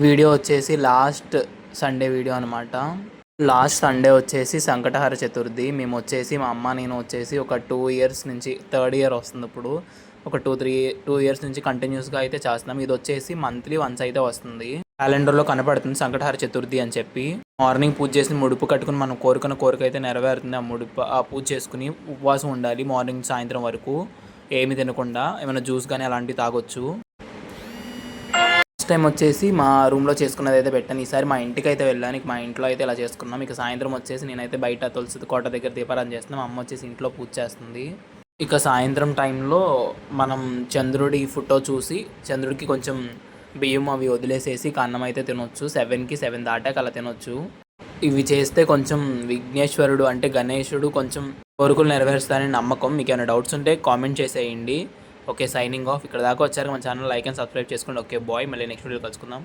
Video వచ్చేసి last Sunday video అనమాట. Last Sunday వచ్చేసి సంకటహర చతుర్థి. మేము వచ్చేసి మా అమ్మ నేను వచ్చేసి ఒక 2 ఇయర్స్ నుంచి థర్డ్ ఇయర్ వస్తుంది ఇప్పుడు. ఒక 2 ఇయర్స్ నుంచి కంటిన్యూస్గా అయితే చేస్తున్నాం. ఇది వచ్చేసి మంత్లీ వన్స్ అయితే వస్తుంది. క్యాలెండర్లో కనపడుతుంది సంకటహర చతుర్థి అని చెప్పి. మార్నింగ్ పూజ చేసి ముడుపు కట్టుకుని మనం కోరుకున్న కోరిక అయితే నెరవేరుతుంది. ఆ పూజ చేసుకుని ఉపవాసం ఉండాలి మార్నింగ్ సాయంత్రం వరకు ఏమి తినకుండా. ఏమైనా జ్యూస్ కానీ అలాంటివి తాగొచ్చు. ఫస్ట్ టైం వచ్చేసి మా రూమ్లో చేసుకున్నది అయితే పెట్టాను. ఈసారి మా ఇంటికి అయితే వెళ్ళాను. మా ఇంట్లో అయితే ఇలా చేసుకున్నాం. ఇక సాయంత్రం వచ్చేసి నేనైతే బయట తులసి కోట దగ్గర దీపారాధన చేస్తున్నాం. మా అమ్మ వచ్చేసి ఇంట్లో పూజ చేస్తుంది. ఇక సాయంత్రం టైంలో మనం చంద్రుడి ఫోటో చూసి చంద్రుడికి కొంచెం బియ్యం అవి వదిలేసేసి అన్నం అయితే తినొచ్చు. 7 దాటాక అలా తినొచ్చు. ఇవి చేస్తే కొంచెం విఘ్నేశ్వరుడు అంటే గణేశుడు కొంచెం కోరికలు నెరవేరుస్తారని నమ్మకం. మీకు ఏమైనా డౌట్స్ ఉంటే కామెంట్ చేసేయండి. Okay, signing off. ఇక్కడ దాకా వచ్చారు మన ఛానల్ లైక్ అండ్ సబ్స్క్రైబ్ చేసుకోండి. ఓకే బాయ్, మళ్ళీ నెక్స్ట్ వీడియో కలుసుకుందాం.